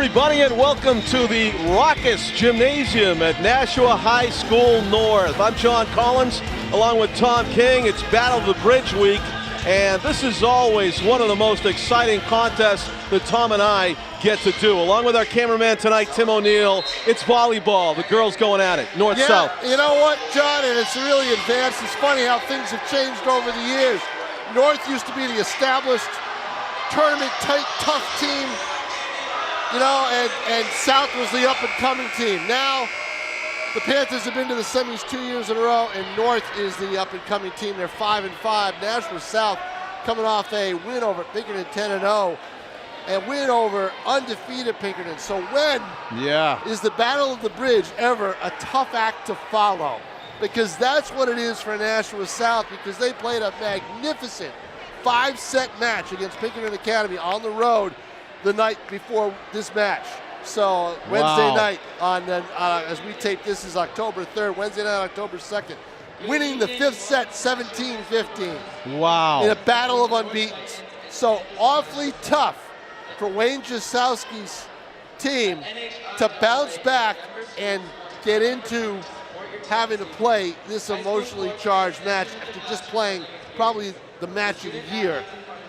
everybody, and welcome to the raucous gymnasium at Nashua High School North. I'm John Collins, along with Tom King. It's Battle of the Bridge week, and this is always one of the most exciting contests that Tom and I get to do. Along with our cameraman tonight, Tim O'Neill, it's volleyball. The girls going at it, north-south. You know what, John, and it's really advanced. It's funny how things have changed over the years. North used to be the established, tournament-tight, tough team. You know, and South was the up-and-coming team. Now, the Panthers have been to the semis 2 years in a row, and North is the up-and-coming team. They're 5-5. Nashua South coming off a win over Pinkerton 10-0, and win over undefeated Pinkerton. So when is the Battle of the Bridge ever a tough act to follow? Because that's what it is for Nashua South, because they played a magnificent 5-set match against Pinkerton Academy on the road the night before this match. So Wednesday night, on as we tape this is October 3rd, Wednesday night, October 2nd, winning the 5th set 17-15. Wow. In a battle of unbeatens. So awfully tough for Wayne Jasowski's team to bounce back and get into having to play this emotionally charged match after just playing probably the match of the year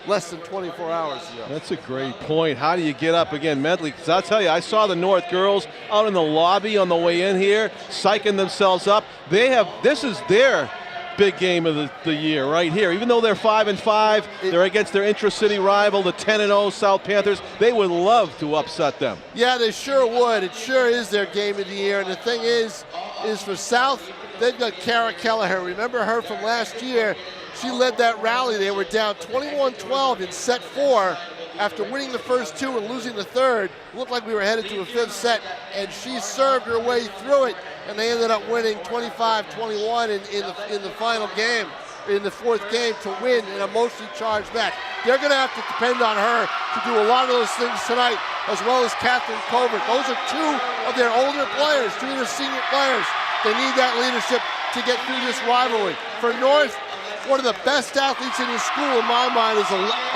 less than 24 hours ago. That's a great point. How do you get up again mentally? Because I'll tell you, I saw the North girls out in the lobby on the way in here, psyching themselves up. This is their big game of the year right here. Even though they're 5-5, they're against their intra-city rival, the 10-0 South Panthers. They would love to upset them. Yeah, they sure would. It sure is their game of the year. And the thing is for South, they've got Kara Kelleher. Remember her from last year? She led that rally. They were down 21-12 in set 4 after winning the first 2 and losing the 3rd. Looked like we were headed to a 5th set, and she served her way through it, and they ended up winning 25-21 in the final game, in the 4th game, to win an emotionally charged match. They're going to have to depend on her to do a lot of those things tonight, as well as Catherine Covert. Those are 2 of their older players, 2 of their senior players. They need that leadership to get through this rivalry. For North, one of the best athletes in the school, in my mind, is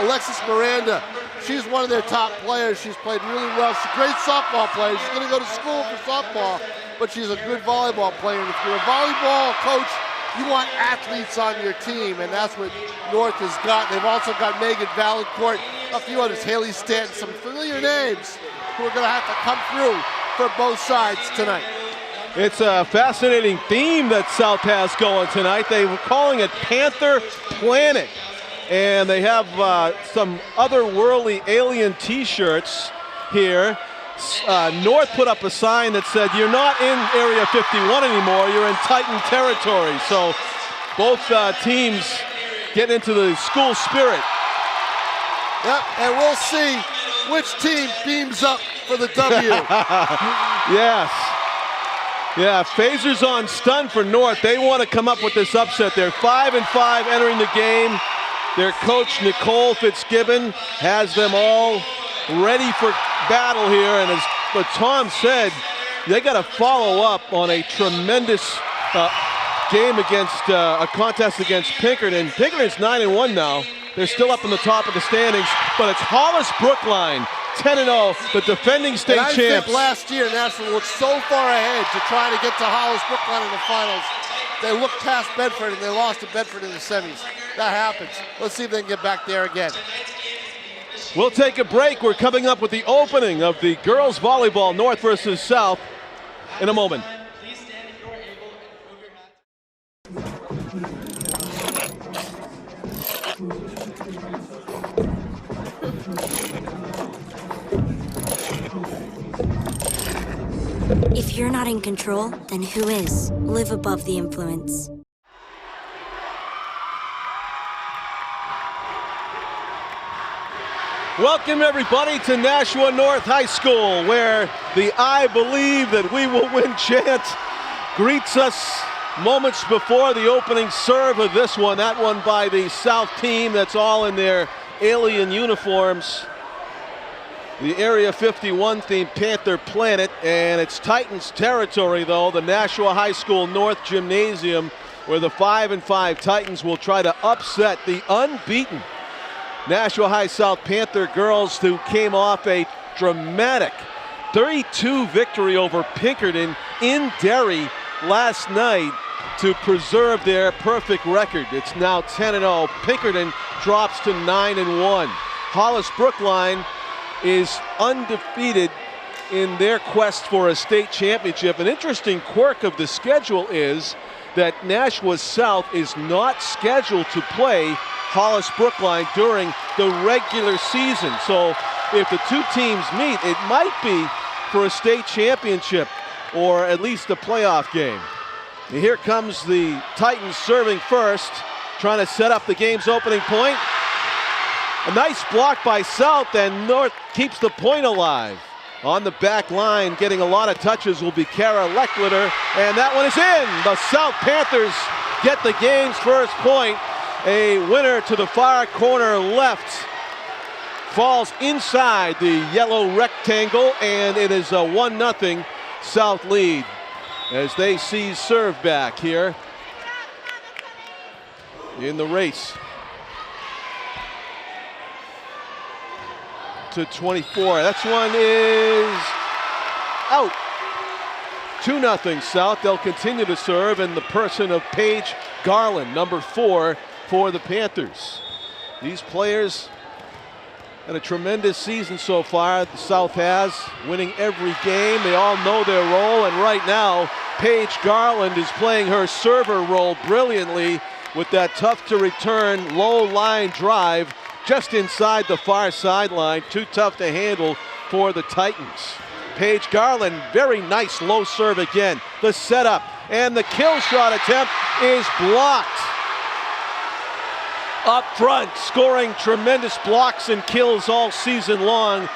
Alexis Miranda. She's one of their top players. She's played really well. She's a great softball player. She's going to go to school for softball, but she's a good volleyball player. And if you're a volleyball coach, you want athletes on your team, and that's what North has got. They've also got Megan Valancourt, a few others, Haley Stanton, some familiar names who are going to have to come through for both sides tonight. It's a fascinating theme that South has going tonight. They were calling it Panther Planet. And they have some otherworldly alien t-shirts here. North put up a sign that said, "You're not in Area 51 anymore, you're in Titan territory." So both teams get into the school spirit. Yep, and we'll see which team beams up for the W. Yes. Yeah, phasers on stun for North. They want to come up with this upset. They're 5-5 entering the game. Their coach, Nicole Fitzgibbon, has them all ready for battle here. And as Tom said, they got to follow up on a tremendous game against a contest against Pinkerton. Pinkerton's 9-1 now. They're still up in the top of the standings, but it's Hollis Brookline, 10-0, the defending state champs. I think last year Nashville looked so far ahead to try to get to Hollis Brookline in the finals. They looked past Bedford and they lost to Bedford in the semis. That happens. Let's see if they can get back there again. We'll take a break. We're coming up with the opening of the girls volleyball North versus South in a moment. If you're not in control, then who is? Live above the influence. Welcome everybody to Nashua North High School, where the "I believe that we will win" chant greets us moments before the opening serve of this one. That one by the South team that's all in their alien uniforms. The Area 51 themed Panther Planet, and it's Titans territory though, the Nashua High School North Gymnasium, where the 5-5 Titans will try to upset the unbeaten Nashua High South Panther girls, who came off a dramatic 32 victory over Pinkerton in Derry last night to preserve their perfect record. It's now 10-0. Pinkerton drops to 9-1. Hollis Brookline is undefeated in their quest for a state championship. An interesting quirk of the schedule is that Nashua South is not scheduled to play Hollis Brookline during the regular season. So if the two teams meet, it might be for a state championship or at least a playoff game. And here comes the Titans serving first, trying to set up the game's opening point. A nice block by South, and North keeps the point alive. On the back line, getting a lot of touches will be Kara Leckliter, and that one is in. The South Panthers get the game's first point. A winner to the far corner left. Falls inside the yellow rectangle, and it is a 1-0 South lead as they seize serve back here in the race to 24. That one is out. 2-0 South. They'll continue to serve in the person of Paige Garland, number 4 for the Panthers. These players had a tremendous season so far. The South has, winning every game. They all know their role, and right now Paige Garland is playing her server role brilliantly with that tough to return low line drive just inside the far sideline. Too tough to handle for the Titans. Paige Garland, very nice low serve again. The setup and the kill shot attempt is blocked. Up front, scoring tremendous blocks and kills all season long.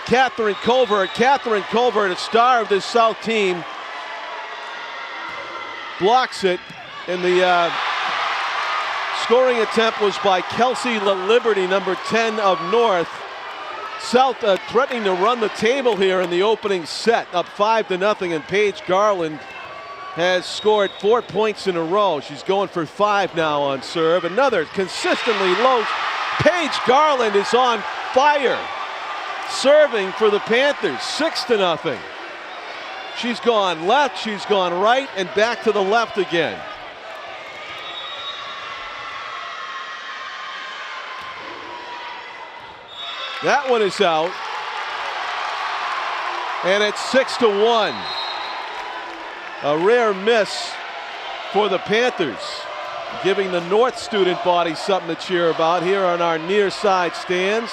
Catherine Covert. Catherine Covert, a star of this South team, blocks it, and the scoring attempt was by Kelsey LaLiberty, number 10 of North. South threatening to run the table here in the opening set, up 5-0, and Paige Garland has scored 4 points in a row. She's going for 5 now on serve. Another consistently low. Paige Garland is on fire, serving for the Panthers, 6-0. She's gone left, she's gone right, and back to the left again. That one is out, and it's 6-1. A rare miss for the Panthers, giving the North student body something to cheer about here on our near side stands.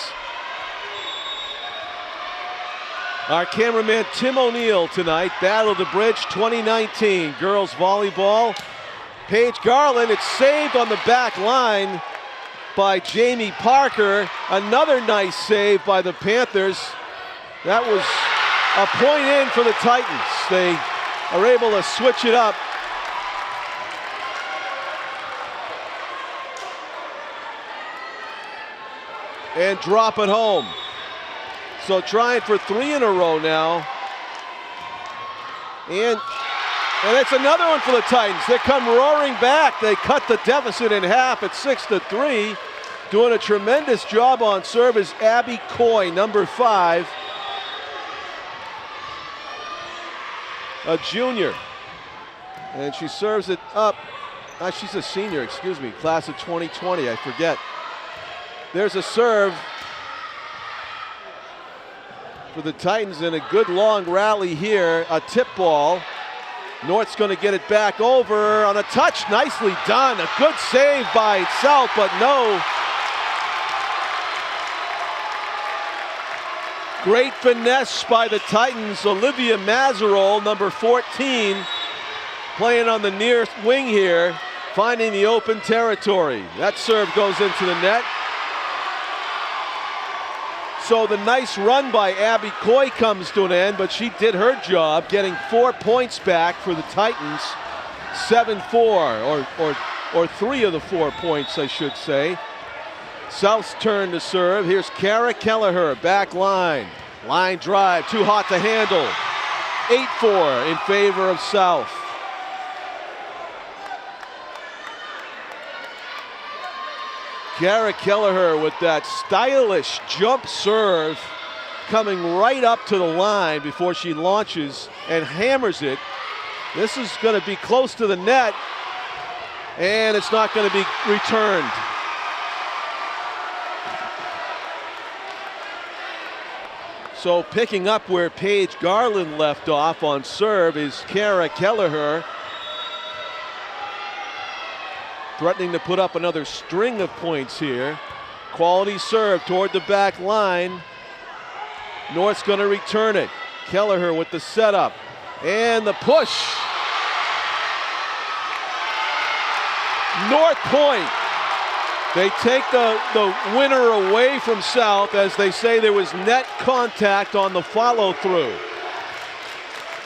Our cameraman Tim O'Neill tonight. Battle of the Bridge 2019 girls volleyball. Paige Garland, it's saved on the back line by Jamie Parker. Another nice save by the Panthers. That was a point in for the Titans. They are able to switch it up. And drop it home. So trying for 3 in a row now. And it's another one for the Titans. They come roaring back. They cut the deficit in half at 6-3. Doing a tremendous job on serve is Abby Coy, number 5. A junior. And she serves it up. She's a senior, excuse me, class of 2020, I forget. There's a serve for the Titans and a good long rally here. A tip ball. North's going to get it back over on a touch. Nicely done. A good save by South, but no. Great finesse by the Titans. Olivia Mazarol, number 14, playing on the near wing here, finding the open territory. That serve goes into the net. So the nice run by Abby Coy comes to an end, but she did her job, getting 4 points back for the Titans. 7-4, or 3 of the 4 points, I should say. South's turn to serve. Here's Kara Kelleher, back line. Line drive, too hot to handle. 8-4 in favor of South. Kara Kelleher with that stylish jump serve coming right up to the line before she launches and hammers it. This is going to be close to the net, and it's not going to be returned. So picking up where Paige Garland left off on serve is Kara Kelleher, threatening to put up another string of points here. Quality serve toward the back line. North's going to return it. Kelleher with the setup and the push. North Point. They take the winner away from South, as they say there was net contact on the follow through.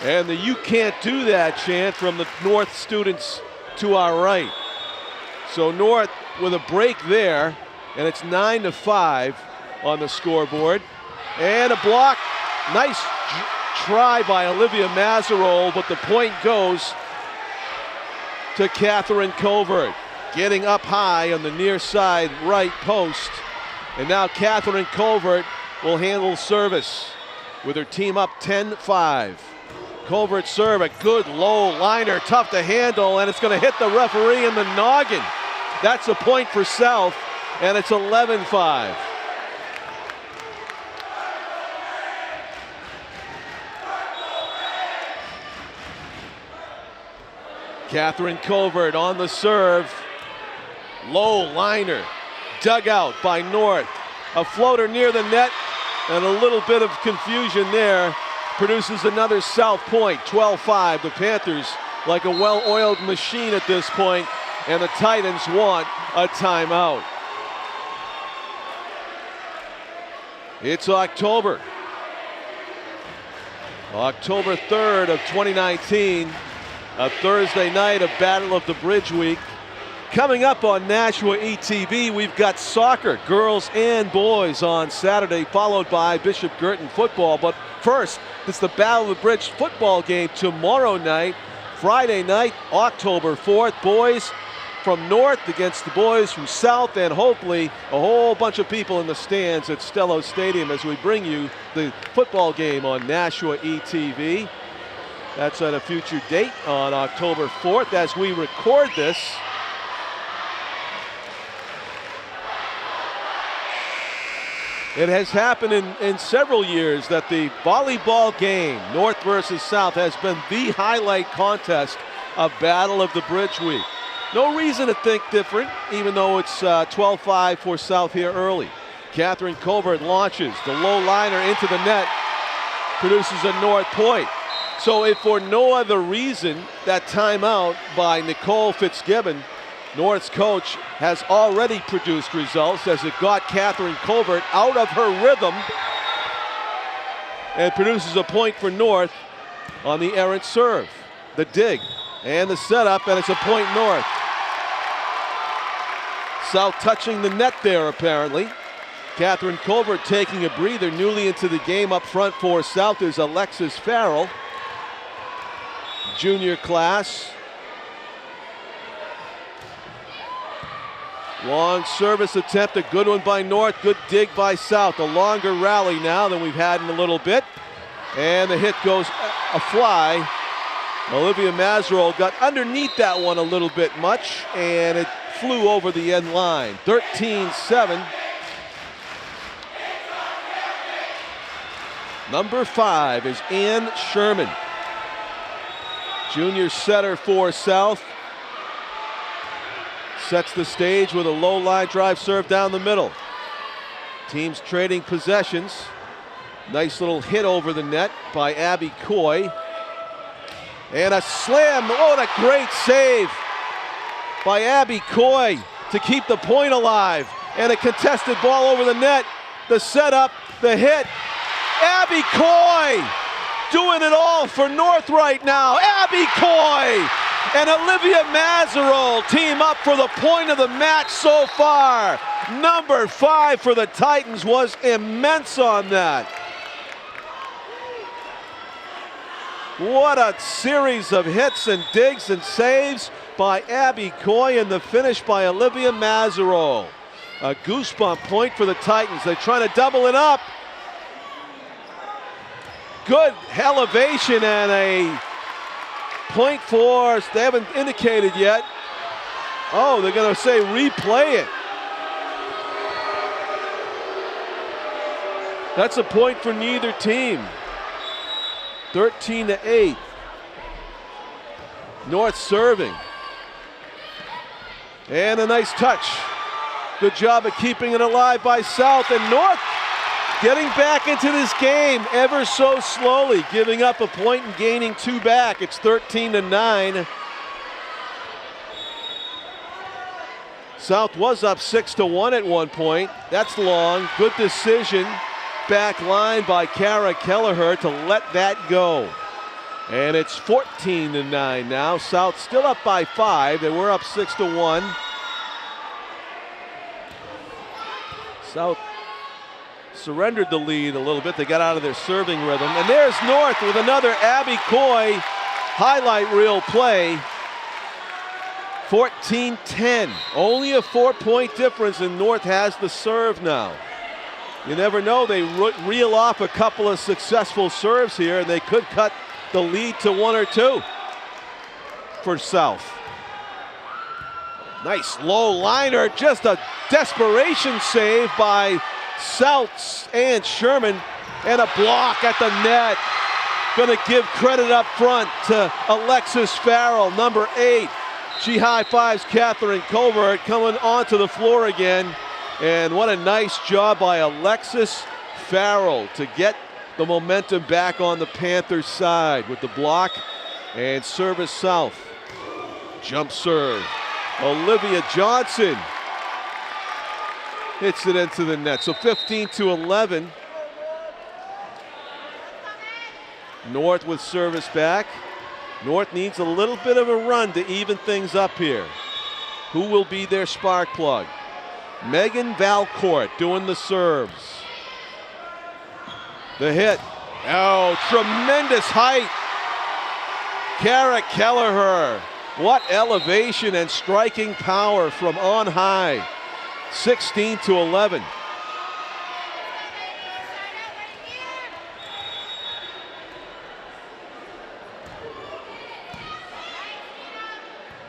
And the "you can't do that" chant from the North students to our right. So North with a break there, and it's 9-5 on the scoreboard. And a block. Nice try by Olivia Mazarol, but the point goes to Catherine Covert. Getting up high on the near side right post. And now Catherine Covert will handle service with her team up 10-5. Covert serve, a good low liner, tough to handle, and it's going to hit the referee in the noggin. That's a point for South, and it's 11-5. Catherine Covert on the serve. Low liner, dug out by North. A floater near the net, and a little bit of confusion there produces another South point. 12-5. The Panthers like a well-oiled machine at this point, and the Titans want a timeout. It's October 3rd of 2019, a Thursday night of Battle of the Bridge Week. Coming up on Nashua ETV, we've got soccer, girls and boys, on Saturday, followed by Bishop Girton football. But first, it's the Battle of the Bridge football game tomorrow night, Friday night, October 4th. Boys from North against the boys from South, and hopefully a whole bunch of people in the stands at Stello Stadium as we bring you the football game on Nashua ETV. That's at a future date on October 4th as we record this. It has happened in several years that the volleyball game, North versus South, has been the highlight contest of Battle of the Bridge Week. No reason to think different, even though it's 12-5 for South here early. Catherine Covert launches the low liner into the net, produces a North point. So if for no other reason, that timeout by Nicole Fitzgibbon, North's coach, has already produced results as it got Catherine Covert out of her rhythm and produces a point for North on the errant serve. The dig and the setup, and it's a point North. South touching the net there apparently. Catherine Covert taking a breather. Newly into the game up front for South is Alexis Farrell, junior class. Long service attempt, a good one by North, good dig by South. A longer rally now than we've had in a little bit. And the hit goes a fly. Olivia Mazarol got underneath that one a little bit much, and it flew over the end line. 13-7. Number 5 is Ann Sherman, junior setter for South. Sets the stage with a low line drive serve down the middle. Teams trading possessions. Nice little hit over the net by Abby Coy. And a slam. Oh, what a great save by Abby Coy to keep the point alive. And a contested ball over the net. The setup, the hit. Abby Coy doing it all for North right now. Abby Coy and Olivia Mazarol team up for the point of the match so far. Number 5 for the Titans was immense on that. What a series of hits and digs and saves by Abby Coy, and the finish by Olivia Mazarol. A goosebump point for the Titans. They're trying to double it up. Good elevation and a point for, they haven't indicated yet. Oh, they're going to say replay it. That's a point for neither team. 13-8. North serving. And a nice touch. Good job of keeping it alive by South. And North getting back into this game ever so slowly, giving up a point and gaining 2 back. It's 13-9. South was up 6-1 at one point. That's long. Good decision. Back line by Kara Kelleher to let that go. And it's 14-9 now. South still up by 5. They were up 6-1. South surrendered the lead a little bit. They got out of their serving rhythm. And there's North with another Abby Coy highlight reel play. 14-10. Only a 4-point difference, and North has the serve now. You never know. They reel off a couple of successful serves here, and they could cut the lead to 1 or 2 for South. Nice low liner, just a desperation save by South's Ann Sherman, and a block at the net. Gonna give credit up front to Alexis Farrell, number 8. She high-fives Catherine Covert coming onto the floor again. And what a nice job by Alexis Farrell to get the momentum back on the Panthers side with the block and service South. Jump serve. Olivia Johnson hits it into the net. So 15-11. North with service back. North needs a little bit of a run to even things up here. Who will be their spark plug? Megan Valcourt doing the serves. The hit. Oh, tremendous height. Kara Kelleher. What elevation and striking power from on high. 16-11.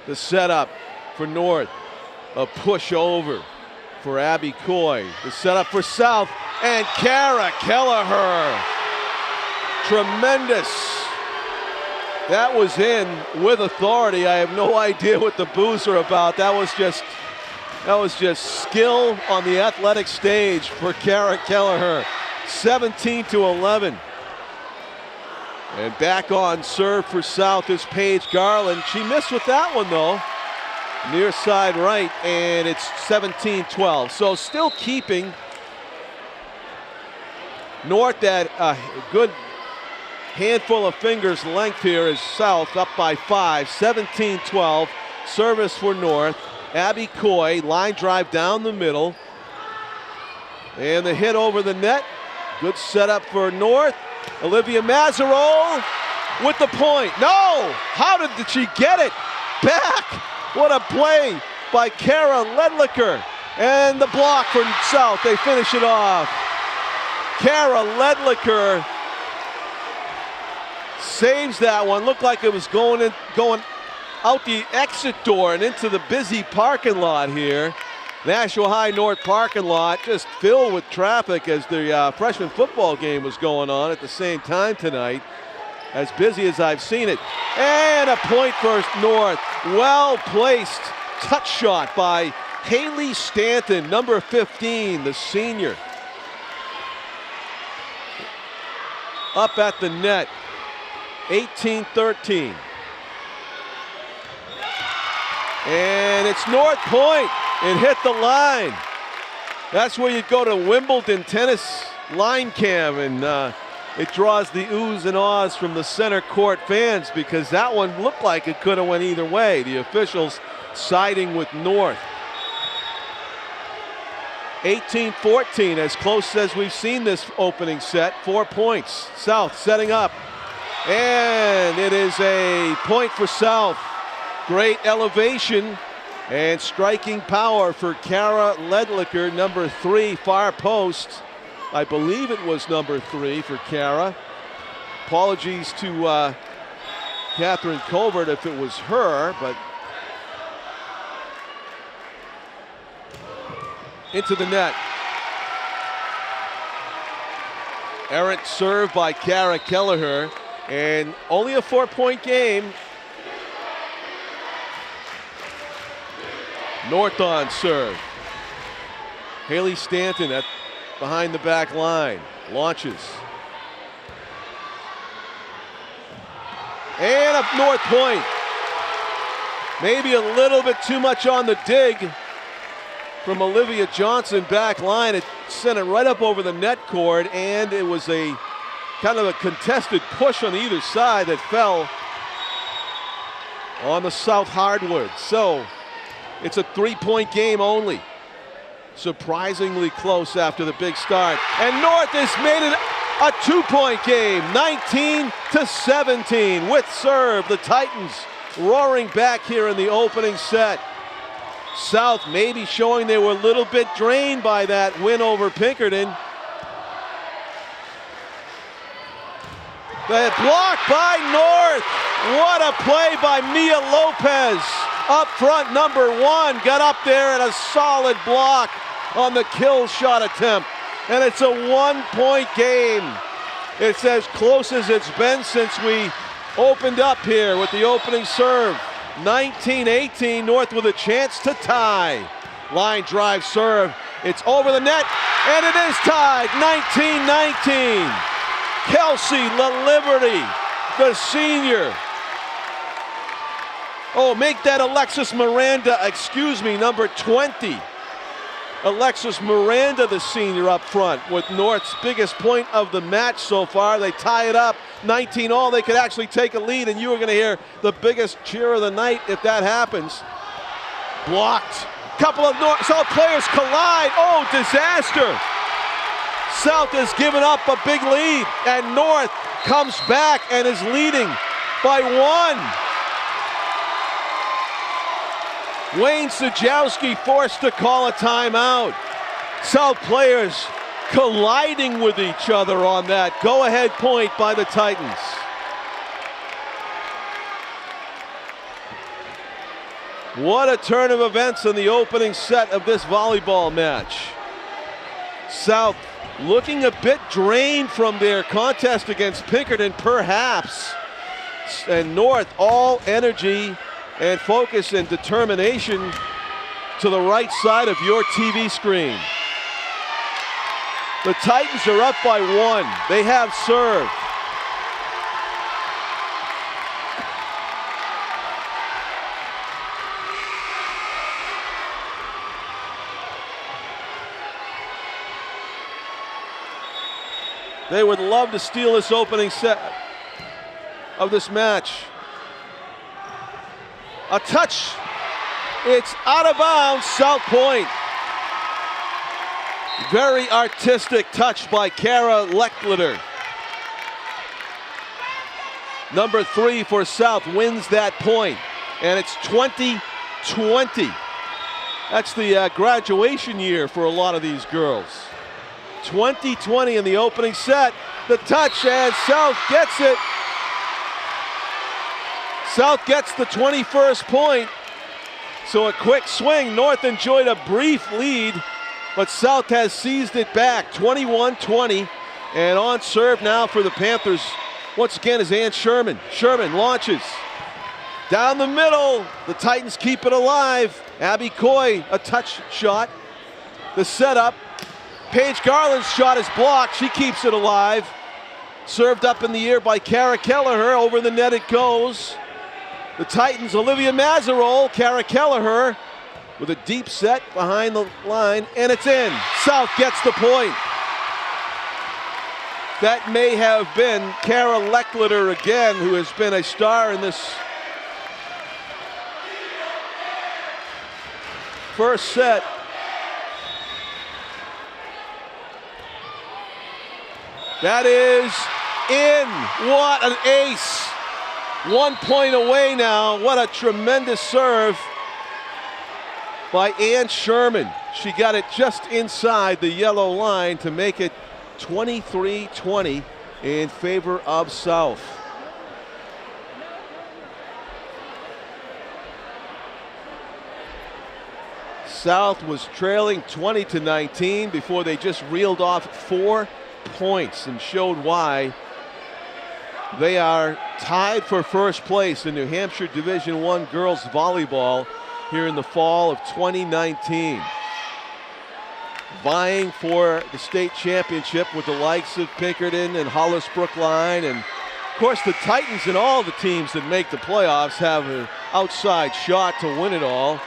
The setup for North. A push over for Abby Coy. The setup for South, and Kara Kelleher. Tremendous. That was in with authority. I have no idea what the boos are about. That was just skill on the athletic stage for Kara Kelleher. 17-11. And back on serve for South is Paige Garland. She missed with that one though. Near side right, and it's 17-12. So still keeping North at a good handful of fingers length here is South up by 5. 17-12. Service for North. Abby Coy, line drive down the middle. And the hit over the net. Good setup for North. Olivia Mazarol with the point. No! How did she get it? Back! What a play by Kara Ledlicker. And the block for South. They finish it off. Kara Ledlicker saves that one. Looked like it was going out the exit door and into the busy parking lot here. Nashua High North parking lot just filled with traffic as the freshman football game was going on at the same time tonight. As busy as I've seen it. And a point for North. Well placed touch shot by Haley Stanton, number 15, the senior. Up at the net. 18-13. And it's North Point. It hit the line. That's where you go to Wimbledon tennis line cam, and it draws the oohs and ahs from the center court fans because that one looked like it could have went either way. The officials siding with North. 18-14, as close as we've seen this opening set. 4 points. South setting up. And it is a point for South. Great elevation And striking power for Kara Ledlicker, number 3, far post. I believe it was number 3 for Kara. Apologies to Catherine Colbert if it was her, but into the net. Errant serve by Kara Kelleher, and only a 4-point game. North on serve. Haley Stanton at behind the back line. Launches. And up North point. Maybe a little bit too much on the dig from Olivia Johnson back line. It sent it right up over the net cord, and it was a kind of a contested push on either side that fell on the South hardwood. So it's a 3-point game only. Surprisingly close after the big start. And North has made it a 2-point game, 19-17 with serve. The Titans roaring back here in the opening set. South maybe showing they were a little bit drained by that win over Pinkerton. The block by North. What a play by Mia Lopez. Up front, number 1, got up there and a solid block on the kill shot attempt. And it's a 1-point game. It's as close as it's been since we opened up here with the opening serve. 19-18, North with a chance to tie. Line drive serve. It's over the net, and it is tied. 19-19. Kelsey LaLiberty, the senior. Oh, make that Alexis Miranda, number 20. Alexis Miranda, the senior, up front with North's biggest point of the match so far. They tie it up 19-all. They could actually take a lead, and you are going to hear the biggest cheer of the night if that happens. Blocked. Couple of South players collide. Oh, disaster. South has given up a big lead, and North comes back and is leading by 1. Wayne Sajowski forced to call a timeout. South players colliding with each other on that go-ahead point by the Titans. What a turn of events in the opening set of this volleyball match. South looking a bit drained from their contest against Pinkerton, perhaps. And North all energy and focus and determination to the right side of your TV screen. The Titans are up by 1. They have serve. They would love to steal this opening set of this match. A touch, it's out of bounds, South Point. Very artistic touch by Kara Ledlicker. Number 3 for South wins that point, and it's 20-20. That's the graduation year for a lot of these girls. 20-20 in the opening set. The touch, and South gets it. South gets the 21st point. So a quick swing. North enjoyed a brief lead, but South has seized it back. 21-20. And on serve now for the Panthers, once again, is Ann Sherman. Sherman launches. Down the middle. The Titans keep it alive. Abby Coy, a touch shot. The setup. Paige Garland's shot is blocked. She keeps it alive. Served up in the air by Kara Kelleher. Over the net it goes. The Titans, Olivia Mazarol, Kara Kelleher with a deep set behind the line, and it's in. South gets the point. That may have been Kara Ledlicker again, who has been a star in this first set. That is in. What an ace. 1 point away now. What a tremendous serve by Ann Sherman. She got it just inside the yellow line to make it 23-20 in favor of South. South was trailing 20-19 before they just reeled off 4 points and showed why. They are tied for first place in New Hampshire Division I girls volleyball here in the fall of 2019. Vying for the state championship with the likes of Pinkerton and Hollis Brookline, and of course the Titans and all the teams that make the playoffs have an outside shot to win it all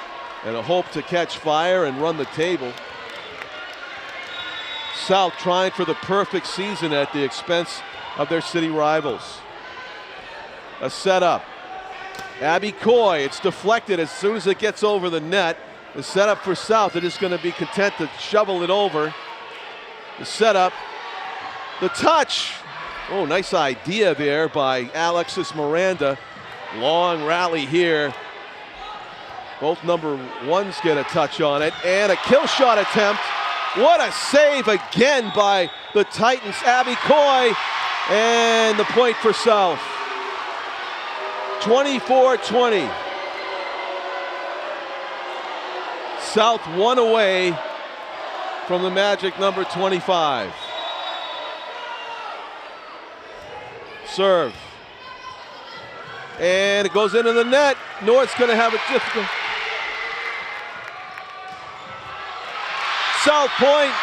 and a hope to catch fire and run the table. South trying for the perfect season at the expense of their city rivals. A setup. Abby Coy, it's deflected as soon as it gets over the net. The setup for South, they're just going to be content to shovel it over. The setup, the touch. Oh, nice idea there by Alexis Miranda. Long rally here. Both number ones get a touch on it, and a kill shot attempt. What a save again by the Titans, Abby Coy, and the point for South. 24-20. South one away from the magic number 25. Serve. And it goes into the net. North's going to have a difficult. South point.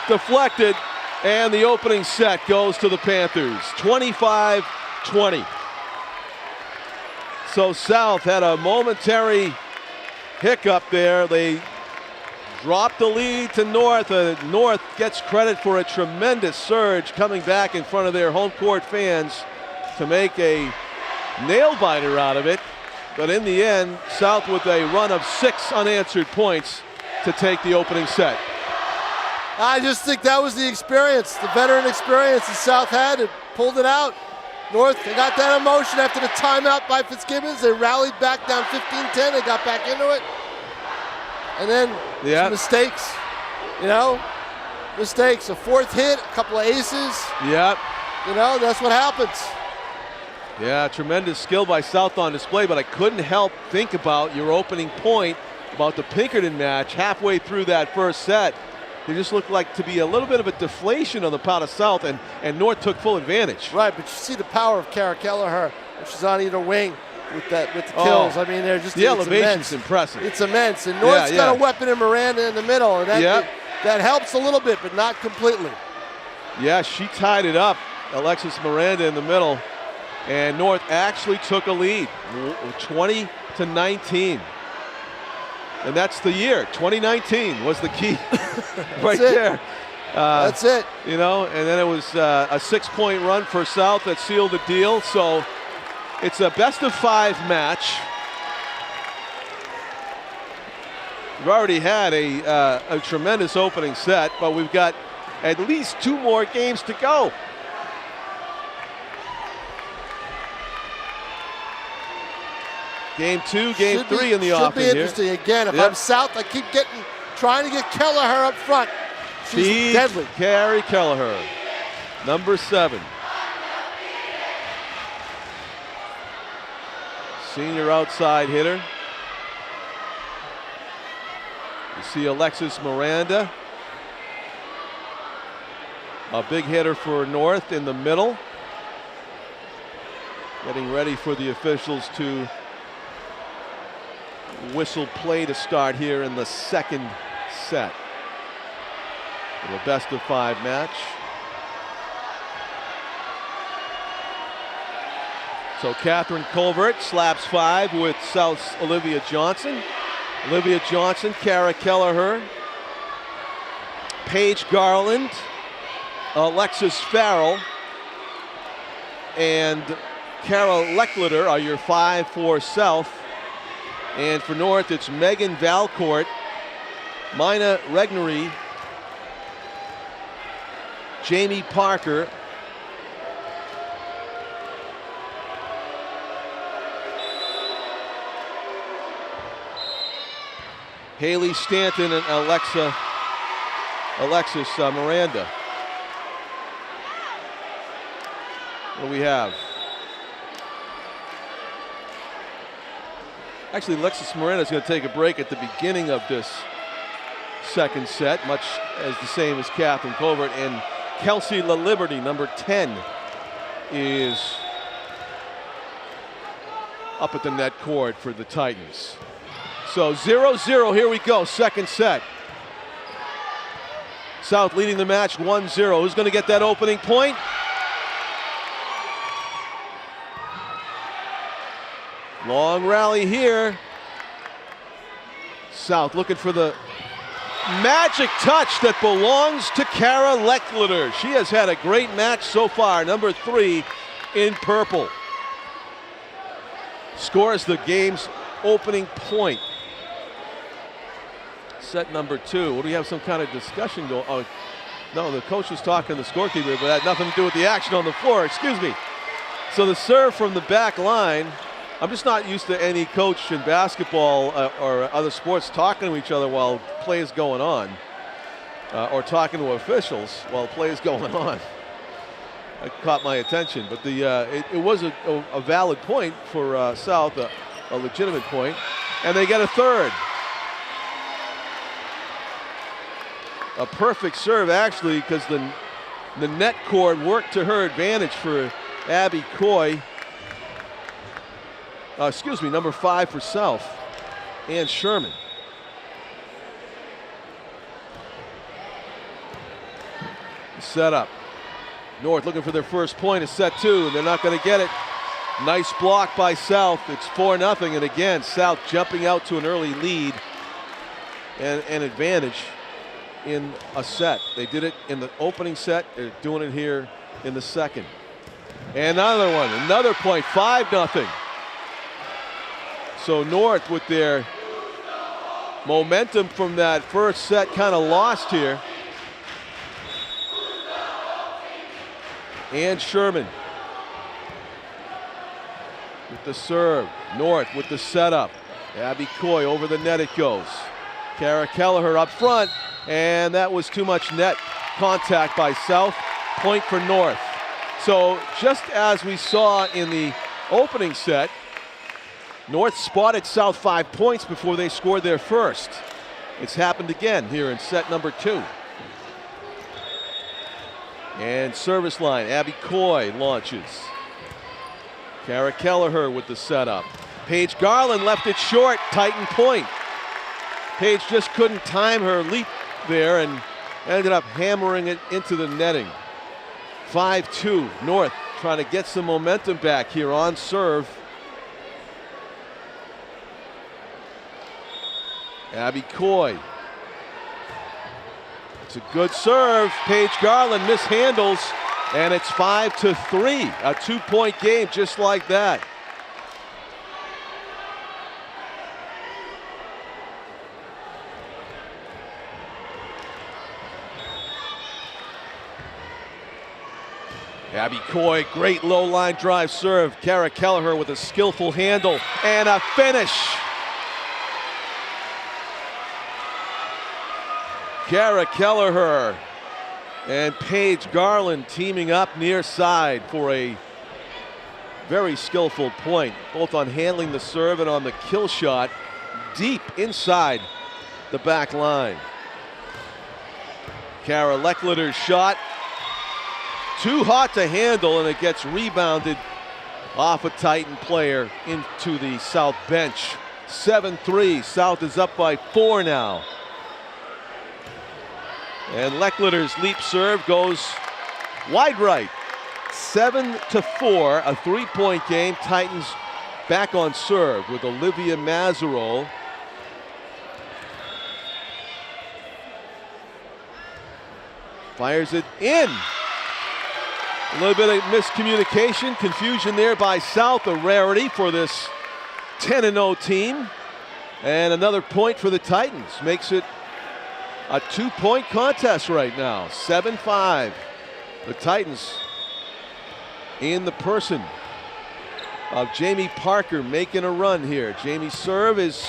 Deflected, and the opening set goes to the Panthers. 25-20. So South had a momentary hiccup there. They dropped the lead to North. North gets credit for a tremendous surge coming back in front of their home court fans to make a nail-biter out of it. But in the end, South with a run of 6 unanswered points to take the opening set. I just think that was the experience, the veteran experience that South had, and pulled it out. North, they got that emotion after the timeout by Fitzgibbons. They rallied back down 15-10. They got back into it. And then some mistakes, mistakes. A fourth hit, a couple of aces. Yep. That's what happens. Yeah, tremendous skill by South on display, but I couldn't help think about your opening point about the Pinkerton match halfway through that first set. They just looked like to be a little bit of a deflation on the part of South, and North took full advantage. Right, but you see the power of Kara Kelleher if she's on either wing with the kills. I mean, they're just the elevation's impressive. It's immense, and North's got a weapon in Miranda in the middle, and that helps a little bit, but not completely. Yeah, she tied it up, Alexis Miranda in the middle, and North actually took a lead, 20-19. And that's the year. 2019 was the key right there. That's it. And then it was a 6-point run for South that sealed the deal. So it's a best-of-5 match. We've already had a tremendous opening set, but we've got at least 2 more games to go. Game 2, game 3 in the offing here. Should be interesting again. If I'm South, I keep trying to get Kelleher up front. She's deadly. Carrie Kelleher, number 7. Senior outside hitter. You see Alexis Miranda, a big hitter for North in the middle. Getting ready for the officials to whistle play to start here in the second set. The best-of-5 match. So Catherine Colbert slaps 5 with South's Olivia Johnson. Olivia Johnson, Kara Kelleher, Paige Garland, Alexis Farrell, and Carol Leckliter are your 5 for South. And for North, it's Megan Valcourt, Mina Regnery, Jamie Parker, Haley Stanton and Alexis Miranda. What do we have? Actually, Alexis Miranda is going to take a break at the beginning of this second set, much as the same as Catherine Colbert. And Kelsey LaLiberty, number 10, is up at the net court for the Titans. So 0-0, here we go, second set. South leading the match 1-0. Who's going to get that opening point? Long rally here. South looking for the magic touch that belongs to Kara Lechliter. She has had a great match so far, number 3 in purple. Scores the game's opening point. Set number 2. What do we have, some kind of discussion going? Oh, no, the coach was talking to the scorekeeper, but that had nothing to do with the action on the floor, excuse me. So the serve from the back line. I'm just not used to any coach in basketball or other sports talking to each other while play is going on, or talking to officials while play is going on. That caught my attention, but it was a valid point for South, a legitimate point, and they get a third. A perfect serve, actually, because the net cord worked to her advantage for Abby Coy. Number 5 for South, Ann Sherman. Set up. North looking for their first point of set 2, and they're not going to get it. Nice block by South. It's 4-0, and again, South jumping out to an early lead and an advantage in a set. They did it in the opening set. They're doing it here in the second. And another one, another point, 5-0. So North, with their momentum from that first set, kind of lost here. And Sherman with the serve. North with the setup. Abby Coy over the net it goes. Kara Kelleher up front, and that was too much net contact by South. Point for North. So just as we saw in the opening set, North spotted South 5 points before they scored their first. It's happened again here in set number 2. And service line, Abby Coy launches. Kara Kelleher with the setup. Paige Garland left it short, Titan point. Paige just couldn't time her leap there and ended up hammering it into the netting. 5-2, North trying to get some momentum back here on serve. Abby Coy. It's a good serve. Paige Garland mishandles, and it's 5-3. A 2-point game just like that. Abby Coy, great low line drive serve. Kara Kelleher with a skillful handle and a finish. Kara Kelleher and Paige Garland teaming up near side for a very skillful point, both on handling the serve and on the kill shot deep inside the back line. Kara Lechliter's shot, too hot to handle, and it gets rebounded off a Titan player into the South bench. 7-3, South is up by 4 now. And Lechliter's leap serve goes wide right. 7-4, a 3-point game. Titans back on serve with Olivia Mazarol. Fires it in. A little bit of miscommunication, confusion there by South, a rarity for this 10-0 team. And another point for the Titans. Makes it a 2-point contest right now, 7-5. The Titans, in the person of Jamie Parker, making a run here. Jamie's serve is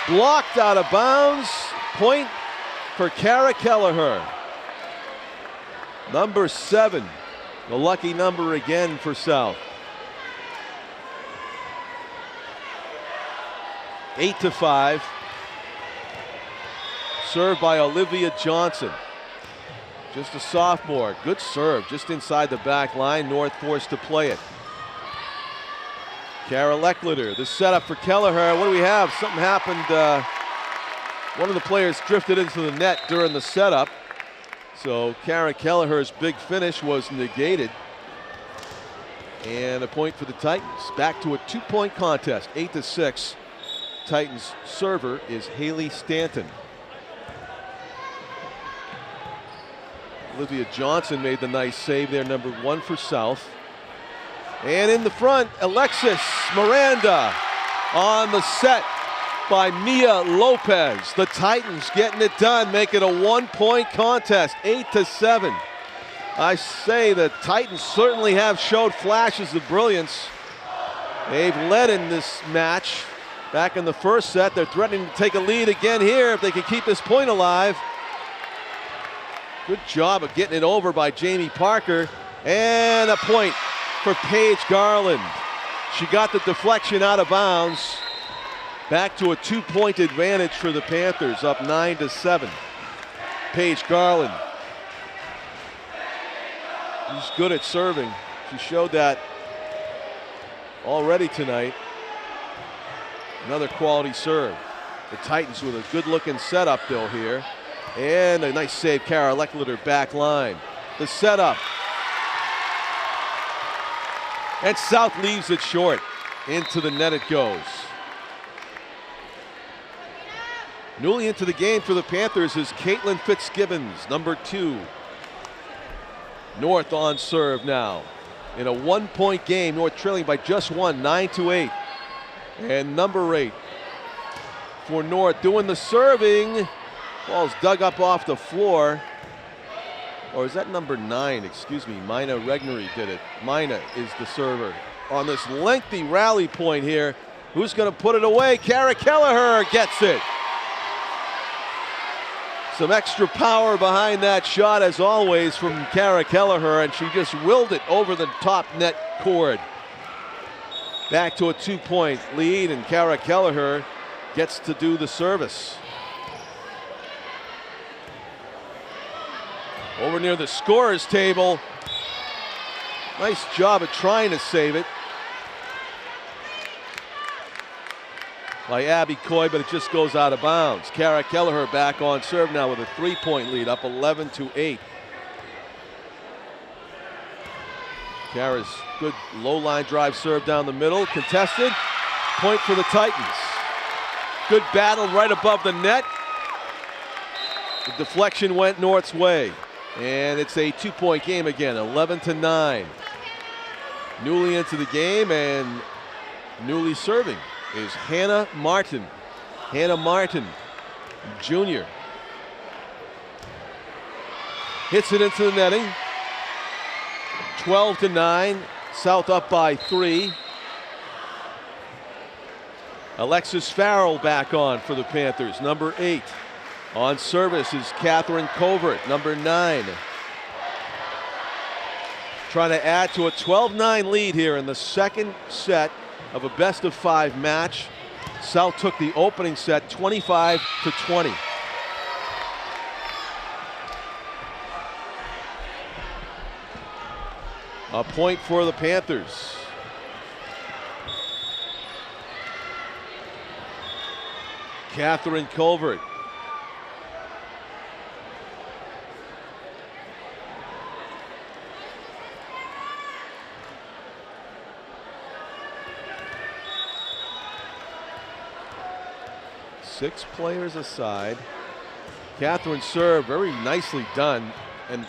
Blocked out of bounds. Point for Kara Kelleher. Number 7. The lucky number again for South. 8-5. Served by Olivia Johnson. Just a sophomore. Good serve. Just inside the back line. North forced to play it. Kara Leckliter, the setup for Kelleher. What do we have? Something happened. One of the players drifted into the net during the setup. So Kara Kelleher's big finish was negated. And a point for the Titans. Back to a 2-point contest, 8-6. Titans server is Haley Stanton. Olivia Johnson made the nice save there, number 1 for South. And in the front, Alexis Miranda on the set by Mia Lopez. The Titans getting it done, make it a 1-point contest, 8-7. I say the Titans certainly have showed flashes of brilliance. They've led in this match. Back in the first set, they're threatening to take a lead again here if they can keep this point alive. Good job of getting it over by Jamie Parker. And a point for Paige Garland. She got the deflection out of bounds. Back to a 2-point advantage for the Panthers, up 9-7. Paige Garland. She's good at serving. She showed that already tonight. Another quality serve. The Titans with a good-looking setup though here. And a nice save, Kara Leckliter back line. The setup. And South leaves it short. Into the net it goes. Newly into the game for the Panthers is Caitlin Fitzgibbons, number 2. North on serve now. In a 1-point game, North trailing by just 1, 9-8. And number 8 for North doing the serving. Ball's dug up off the floor. Or is that number 9? Excuse me, Mina Regnery did it. Mina is the server. On this lengthy rally point here, who's going to put it away? Kara Kelleher gets it. Some extra power behind that shot as always from Kara Kelleher, and she just willed it over the top net cord. Back to a 2-point lead, and Kara Kelleher gets to do the service. Over near the scorer's table. Nice job of trying to save it by Abby Coy, but it just goes out of bounds. Kara Kelleher back on serve now with a 3-point lead, up 11-8. Kara's good low line drive serve down the middle, contested. Point for the Titans. Good battle right above the net. The deflection went North's way. And it's a 2-point game again, 11-9. Newly into the game and newly serving is Hannah Martin. Hannah Martin, junior. Hits it into the netting. 12-9. South up by 3. Alexis Farrell back on for the Panthers, number 8. On service is Catherine Covert, number 9. Trying to add to a 12-9 lead here in the second set of a best-of-5 match. South took the opening set 25-20. A point for the Panthers. Catherine Covert. Six players aside. Catherine serve, very nicely done and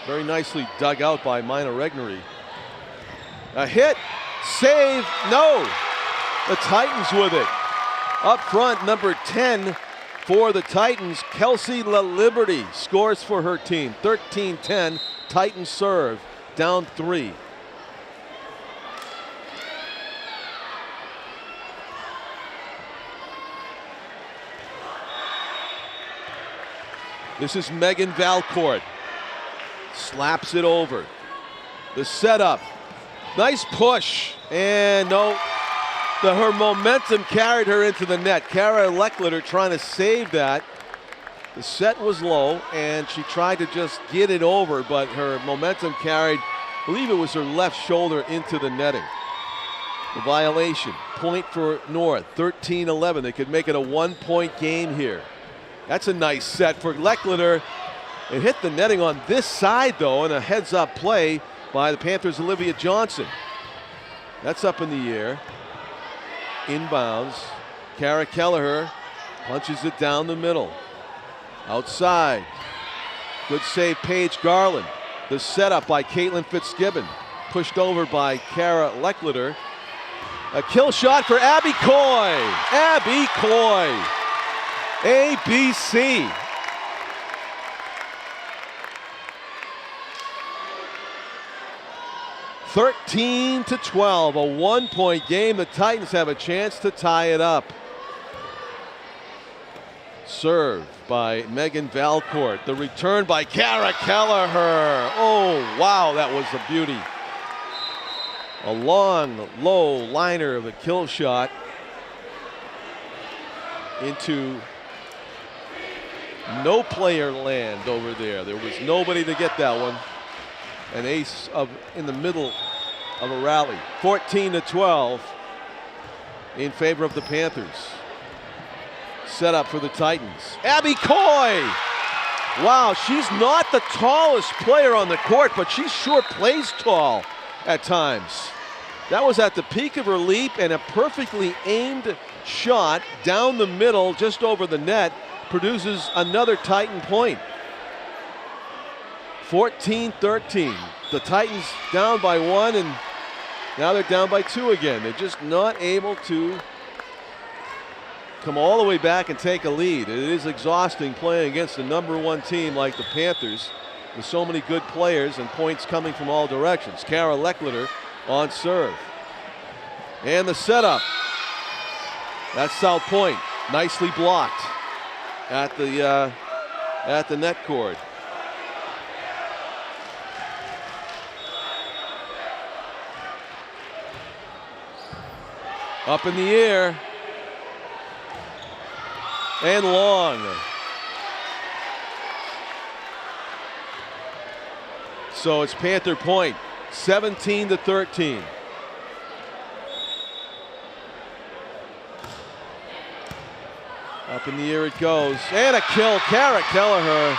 very nicely dug out by Mina Regnery. A hit, save, no. The Titans with it. Up front, number 10 for the Titans, Kelsey LaLiberty scores for her team. 13-10, Titans serve, down 3. This is Megan Valcourt. Slaps it over. The setup. Nice push. And no, her momentum carried her into the net. Kara Leckletter trying to save that. The set was low, and she tried to just get it over, but her momentum carried, I believe it was her left shoulder, into the netting. The violation. Point for North, 13-11. They could make it a 1-point game here. That's a nice set for Leckletter. It hit the netting on this side, though, and a heads-up play by the Panthers' Olivia Johnson. That's up in the air. Inbounds. Kara Kelleher punches it down the middle. Outside. Good save, Paige Garland. The setup by Caitlin Fitzgibbon. Pushed over by Kara Leckletter. A kill shot for Abby Coy. Abby Coy. ABC. (13-12), a 1-point game. The Titans have a chance to tie it up. Serve by Megan Valcourt. The return by Kara Kelleher. Oh, wow, that was a beauty. A long, low liner of a kill shot into no player land over there. There was nobody to get that one. An ace in the middle of a rally. 14-12 in favor of the Panthers. Set up for the Titans. Abby Coy. Wow, she's not the tallest player on the court, but she sure plays tall at times. That was at the peak of her leap, and a perfectly aimed shot down the middle just over the net produces another Titan point. 14-13. The Titans down by 1, and now they're down by 2 again. They're just not able to come all the way back and take a lead. It is exhausting playing against a #1 team like the Panthers with so many good players and points coming from all directions. Kara Leckletter on serve. And the setup. That's South Point. Nicely blocked at the net cord. Up in the air. And long. So it's Panther point, 17-13. Up in the air it goes. And a kill, Kara Kelleher.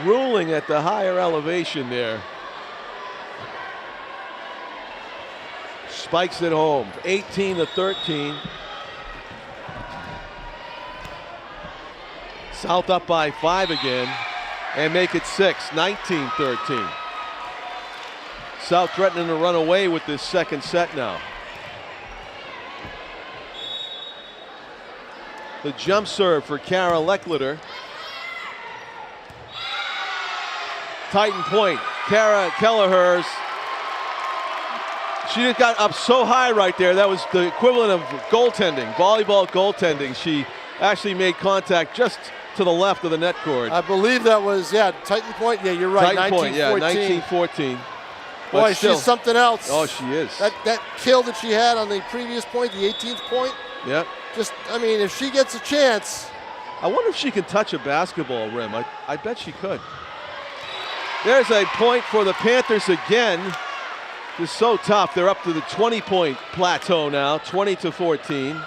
Ruling at the higher elevation there. Spikes it home, 18-13. South up by 5 again, and make it 6, 19-13. South threatening to run away with this second set now. The jump serve for Kara Leckletter. Titan point, Kara Kelleher's. She just got up so high right there. That was the equivalent of goaltending, volleyball goaltending. She actually made contact just to the left of the net cord. I believe that was, Titan point. Yeah, you're right. Titan point, 1914. Boy, she's something else. Oh, she is. That kill that she had on the previous point, the 18th point. Yep. Just, I mean, if she gets a chance. I wonder if she can touch a basketball rim. I bet she could. There's a point for the Panthers again. It's so tough. They're up to the 20-point plateau now, 20-14.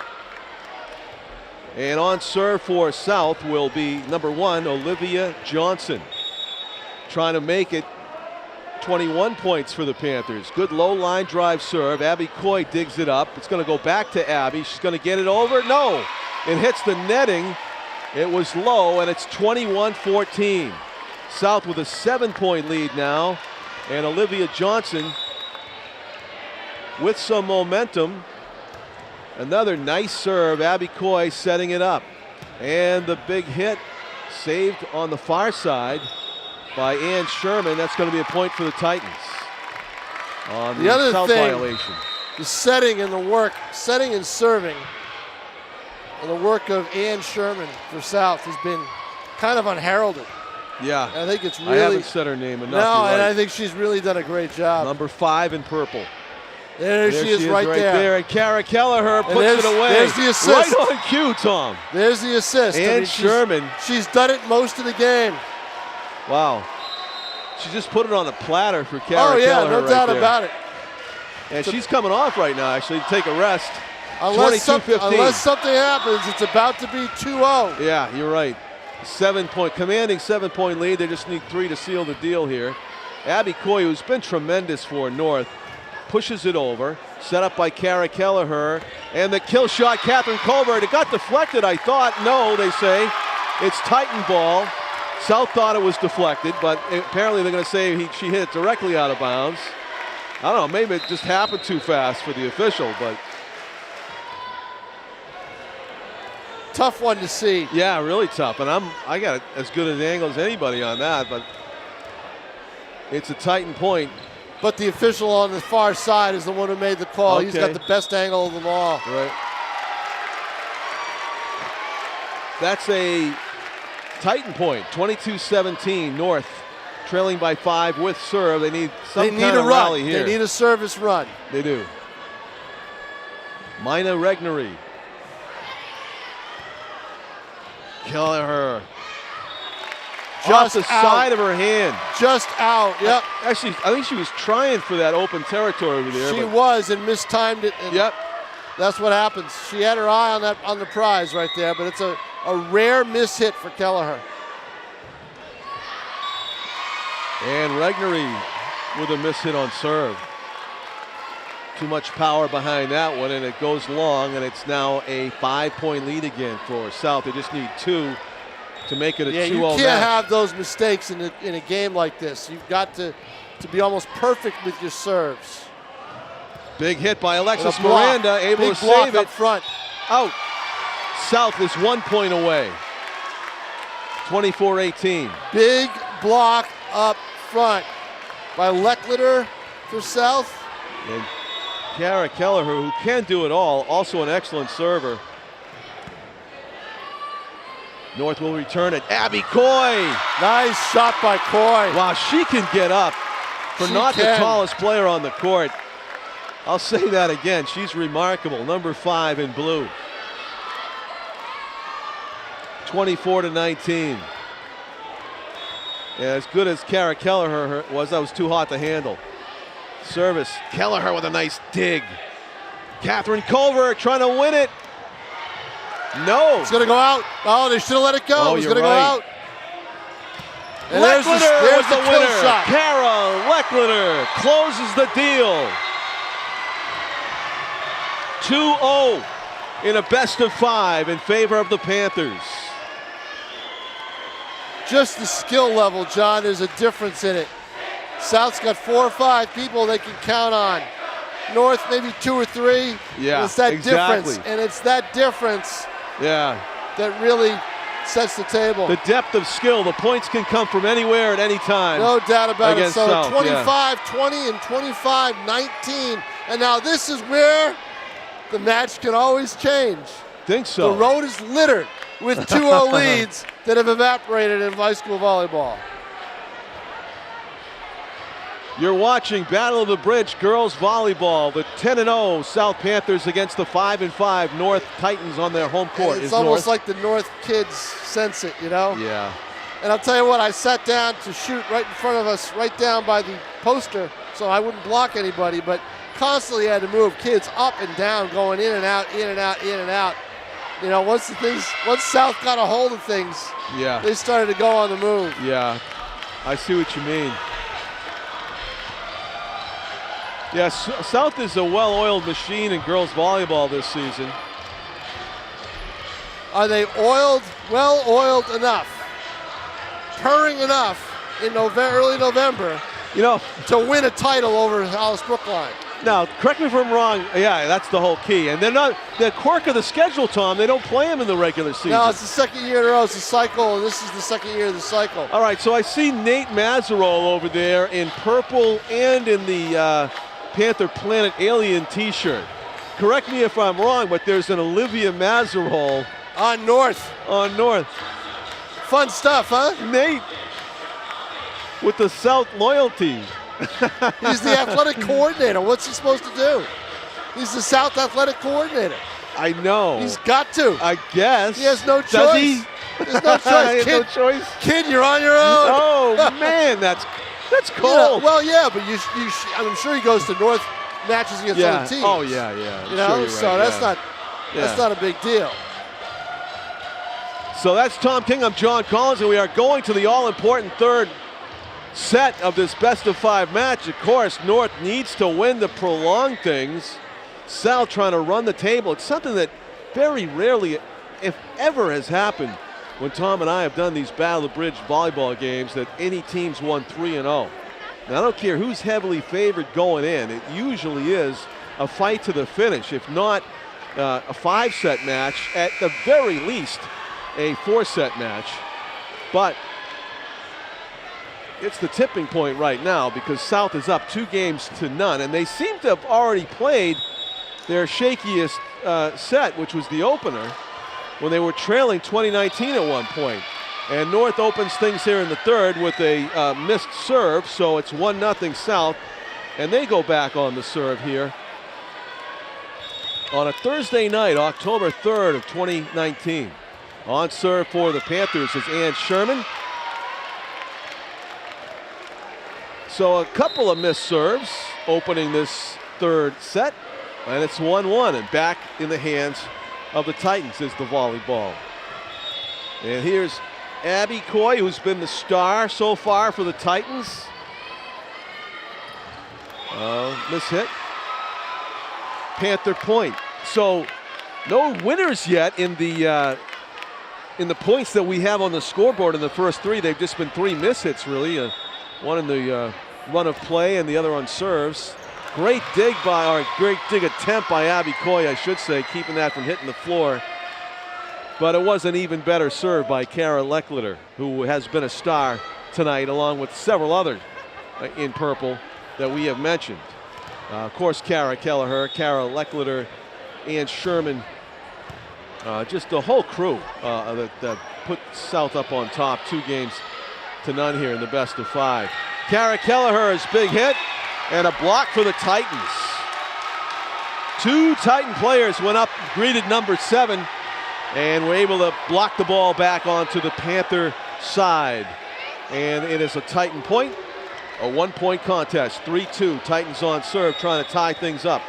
And on serve for South will be #1, Olivia Johnson. Trying to make it 21 points for the Panthers. Good low line drive serve. Abby Coy digs it up. It's going to go back to Abby. She's going to get it over. No, it hits the netting. It was low, and it's 21-14. South with a 7-point lead now, and Olivia Johnson with some momentum. Another nice serve. Abby Coy setting it up. And the big hit saved on the far side by Ann Sherman. That's going to be a point for the Titans on the other South thing, violation. the setting and the work, setting and serving, and the work of Ann Sherman for South has been kind of unheralded. Yeah. And I think it's really. I haven't said her name enough. No, and right. I think she's really done a great job. Number 5 in purple. There she is right there. And Kara Kelleher puts it away. There's the assist. Right on cue, Tom. There's the assist. And Sherman. She's done it most of the game. Wow. She just put it on a platter for Kara Kelleher. Oh, yeah, no doubt about it. And she's coming off right now, actually, to take a rest. Unless something happens, it's about to be 2-0. Yeah, you're right. Commanding 7-point lead. They just need 3 to seal the deal here. Abby Coy, who's been tremendous for North, pushes it over. Set up by Kara Kelleher. And the kill shot, Catherine Colbert. It got deflected, I thought. No, they say. It's Titan ball. South thought it was deflected, but apparently they're going to say she hit it directly out of bounds. I don't know, maybe it just happened too fast for the official, but. Tough one to see. Yeah, really tough. And I got as good an angle as anybody on that, but it's a Titan point. But the official on the far side is the one who made the call. Okay. He's got the best angle of them all. Right. That's a Titan point, 22-17, North trailing by 5 with serve. They need some kind of rally here. They need a service run. They do. Mina Regnery. Kelleher. Just the side of her hand. Just out, yep. Actually, I think she was trying for that open territory over there. She was and mistimed it. And yep. That's what happens. She had her eye on the prize right there, but it's a rare miss hit for Kelleher. And Regnery with a miss hit on serve. Too much power behind that one, and it goes long, and it's now a 5-point lead again for South. They just need 2 to make it a 2-0 match. You can't have those mistakes in a game like this. You've got to be almost perfect with your serves. Big hit by Alexis Miranda, able to save it. Up front. Out. South is 1 point away. 24-18. Big block up front by Leckliter for South. And Kara Kelleher, who can do it all, also an excellent server. North will return it. Abby Coy. Nice shot by Coy. Wow, she can get up for the tallest player on the court. I'll say that again. She's remarkable. Number 5 in blue. 24-19. Yeah, as good as Kara Kelleher was, that was too hot to handle. Service. Kelleher with a nice dig. Catherine Culver trying to win it. No. It's going to go out. Oh, they should have let it go. Oh, it's going to go out. And there's the winner. Shot. Kara Leckliter closes the deal. 2-0 in a best-of-5 in favor of the Panthers. Just the skill level, John, there's a difference in it. South's got 4 or 5 people they can count on. North maybe 2 or 3. Yeah, it's that difference, and it's that difference that really sets the table. The depth of skill, the points can come from anywhere at any time. No doubt about it. So 25-20 and 25-19, and now this is where the match can always change. Think so. The road is littered with 2-0 leads that have evaporated in high school volleyball. You're watching Battle of the Bridge Girls Volleyball. The 10-0 South Panthers against the 5-5 North Titans on their home court. It's almost like the North kids sense it, you know? Yeah. And I'll tell you what, I sat down to shoot right in front of us, right down by the poster, so I wouldn't block anybody, but constantly had to move kids up and down, going in and out, in and out, in and out. You know, once South got a hold of things, they started to go on the move. Yeah, I see what you mean. Yes, South is a well-oiled machine in girls volleyball this season. Are they oiled, well-oiled enough, purring enough in early November, to win a title over Alice Brookline? Now, correct me if I'm wrong. Yeah, that's the whole key. And they're not the quirk of the schedule, Tom. They don't play them in the regular season. No, it's the second year in a row. It's a cycle, and this is the second year of the cycle. All right, so I see Nate Mazarol over there in purple and in the Panther Planet Alien t-shirt. Correct me if I'm wrong, but there's an Olivia Mazarol On North. on North. Fun stuff, huh? Nate with the South loyalty. He's the athletic coordinator. What's he supposed to do? He's the South athletic coordinator. I know. He's got to. I guess. He has no choice. Does he? There's no He choice. has no choice. Kid, you're on your own. Oh man, that's You know, cold. well, yeah, but I'm sure he goes to North matches against yeah. other teams. Oh yeah. You know, sure you're so right, that's not a big deal. So that's Tom King. I'm John Collins, and we are going to the all-important third set of this best-of-5 match. Of course, North needs to win to prolong things. South trying to run the table. It's something that very rarely, if ever, has happened when Tom and I have done these Battle of Bridge volleyball games, that any team's won 3-0. Now, I don't care who's heavily favored going in. It usually is a fight to the finish, if not a 5-set match, at the very least a 4-set match. But it's the tipping point right now because South is up 2-0, and they seem to have already played their shakiest set, which was the opener, when they were trailing 2019 at one point. And North opens things here in the third with a missed serve, so it's 1-0 South, and they go back on the serve here on a Thursday night, October 3rd of 2019. On serve for the Panthers is Ann Sherman. So a couple of missed serves opening this third set, and it's 1-1, and back in the hands of the Titans is the volleyball. And here's Abby Coy, who's been the star so far for the Titans. Miss hit. Panther point. So no winners yet in the points that we have on the scoreboard in the first three. They've just been 3 miss hits, really. One in the run of play and the other on serves. Great dig attempt by Abby Coy, I should say, keeping that from hitting the floor. But it was an even better serve by Kara Leckliter, who has been a star tonight, along with several others in purple that we have mentioned. Of course, Kara Kelleher, Kara Leckliter, Ann Sherman, just the whole crew that put South up on top 2-0 here in the best of 5. Kara Kelleher's big hit and a block for the Titans. 2 Titan players went up, greeted number 7, and were able to block the ball back onto the Panther side. And it is a Titan point, a 1-point contest, 3-2. Titans on serve, trying to tie things up.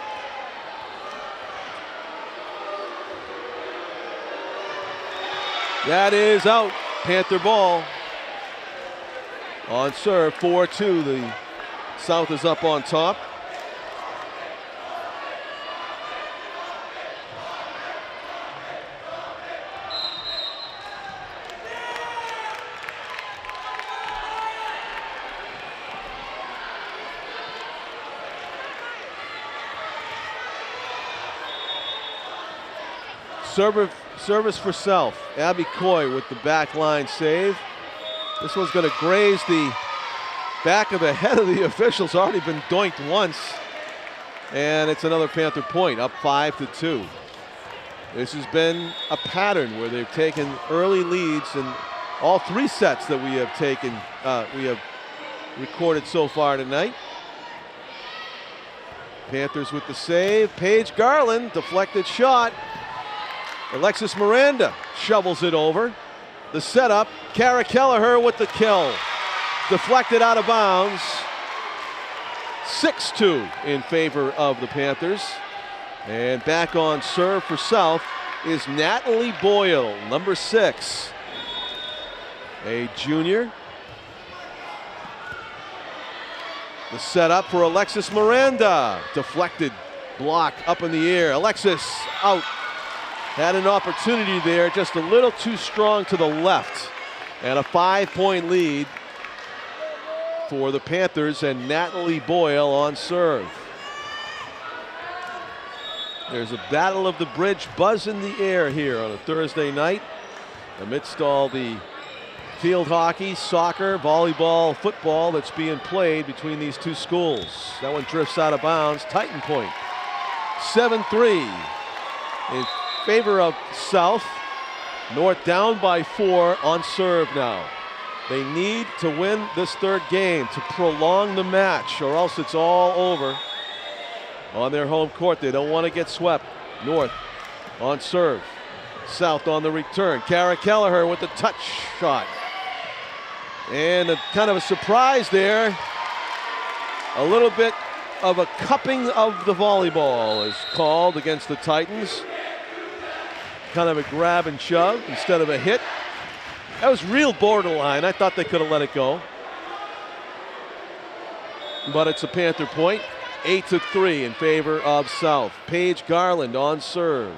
That is out. Panther ball. On serve, 4-2. The South is up on top. Service for South. Abby Coy with the back line save. This one's going to graze the back of the head of the officials. Already been doinked once. And it's another Panther point, up 5-2. This has been a pattern where they've taken early leads in all 3 sets that we have taken, we have recorded so far tonight. Panthers with the save. Paige Garland, deflected shot. Alexis Miranda shovels it over. The setup, Kara Kelleher with the kill. Deflected out of bounds. 6-2 in favor of the Panthers. And back on serve for South is Natalie Boyle, number 6. A junior. The setup for Alexis Miranda. Deflected block up in the air. Alexis out. Had an opportunity there, just a little too strong to the left. And a 5-point lead for the Panthers and Natalie Boyle on serve. There's a battle of the bridge buzz in the air here on a Thursday night amidst all the field hockey, soccer, volleyball, football that's being played between these two schools. That one drifts out of bounds. Titan point. 7-3 in favor of South. North down by 4 on serve now. They need to win this third game to prolong the match, or else it's all over on their home court. They don't want to get swept. North on serve. South on the return. Kara Kelleher with the touch shot. And a kind of a surprise there. A little bit of a cupping of the volleyball is called against the Titans. Kind of a grab and shove instead of a hit. That was real borderline. I thought they could have let it go. But it's a Panther point. 8-3 in favor of South. Paige Garland on serve.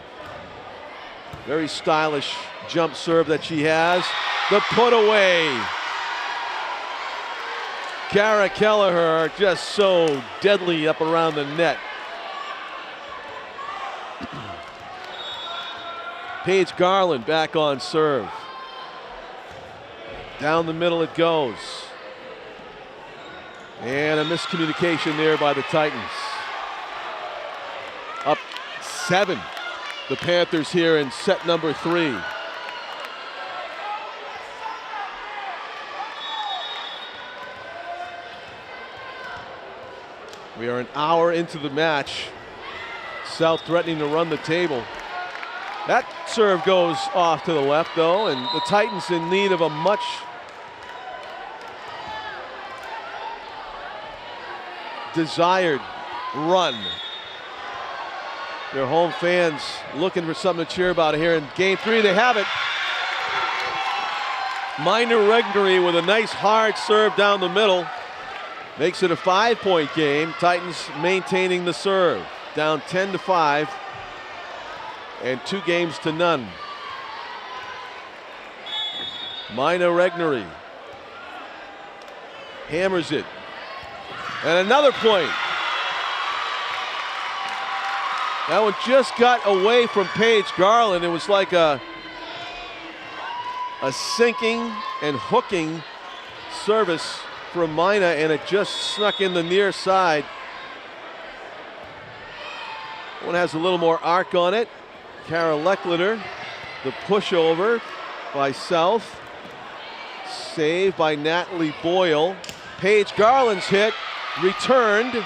Very stylish jump serve that she has. The put away. Kara Kelleher just so deadly up around the net. Paige Garland back on serve. Down the middle it goes. And a miscommunication there by the Titans. Up 7. The Panthers here in set number 3. We are an hour into the match. South threatening to run the table. That serve goes off to the left though, and the Titans in need of a much desired run. Their home fans looking for something to cheer about here in game 3. They have it. Minor Regnery with a nice hard serve down the middle. Makes it a 5-point game. Titans maintaining the serve. Down 10-5 and 2-0. Minor Regnery hammers it. And another point. That one just got away from Paige Garland. It was like a sinking and hooking service from Mina, and it just snuck in the near side. One has a little more arc on it. Kara Leckliter, the pushover by South. Save by Natalie Boyle. Paige Garland's hit, returned.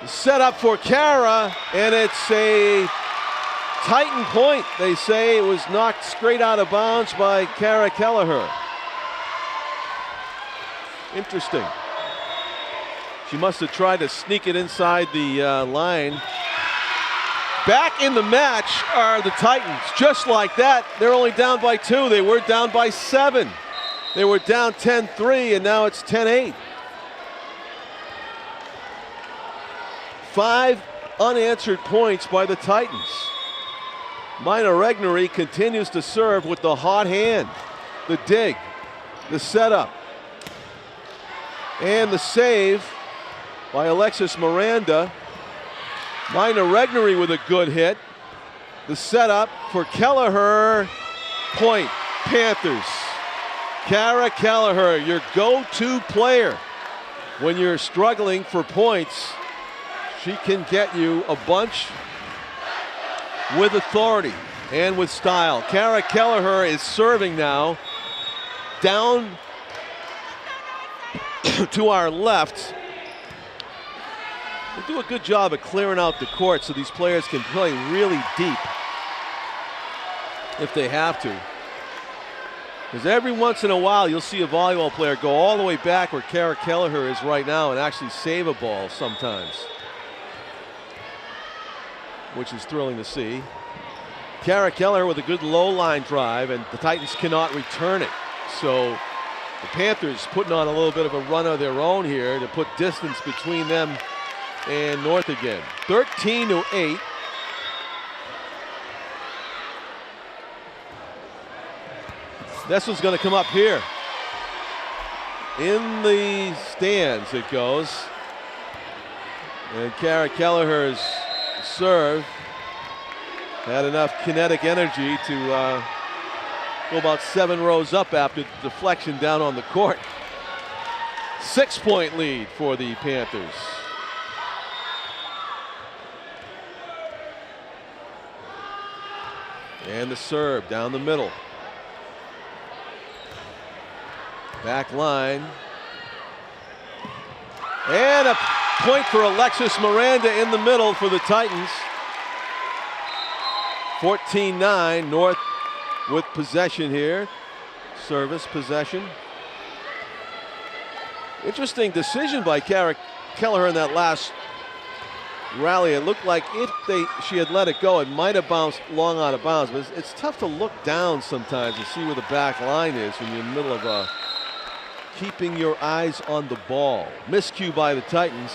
Set up for Kara, and it's a Titan point. They say it was knocked straight out of bounds by Kara Kelleher. Interesting. She must have tried to sneak it inside the line. Back in the match are the Titans. Just like that, they're only down by 2. They were down by 7. They were down 10-3, and now it's 10-8. 5 unanswered points by the Titans. Mina Regnery continues to serve with the hot hand, the dig, the setup, and the save by Alexis Miranda. Mina Regnery with a good hit. The setup for Kelleher. Point, Panthers. Kara Kelleher, your go-to player when you're struggling for points. She can get you a bunch with authority and with style. Kara Kelleher is serving now down to our left. They do a good job of clearing out the court so these players can play really deep if they have to. Because every once in a while you'll see a volleyball player go all the way back where Kara Kelleher is right now and actually save a ball sometimes, which is thrilling to see. Kara Kelleher with a good low line drive, and the Titans cannot return it. So the Panthers putting on a little bit of a run of their own here to put distance between them and North again. 13-8. This one's going to come up here. In the stands it goes. And Kara Kelleher's serve had enough kinetic energy to go about 7 rows up after the deflection down on the court. 6-point lead for the Panthers. And the serve down the middle. Back line. And a point for Alexis Miranda in the middle for the Titans. 14-9, North with possession here. Service possession. Interesting decision by Kara Kelleher in that last rally. It looked like if she had let it go, it might have bounced long out of bounds. But it's tough to look down sometimes and see where the back line is when you're in the middle of keeping your eyes on the ball. Miscue by the Titans,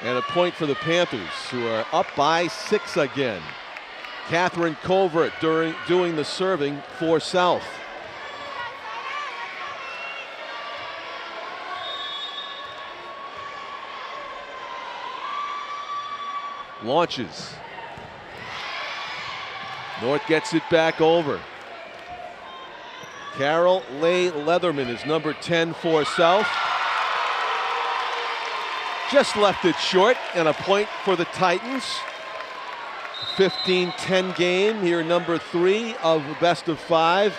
and a point for the Panthers, who are up by 6 again. Catherine Covert doing the serving for South. Launches. North gets it back over. Carol Leigh Leatherman is number 10 for South. Just left it short, and a point for the Titans. 15-10 game here, number 3 of best of 5.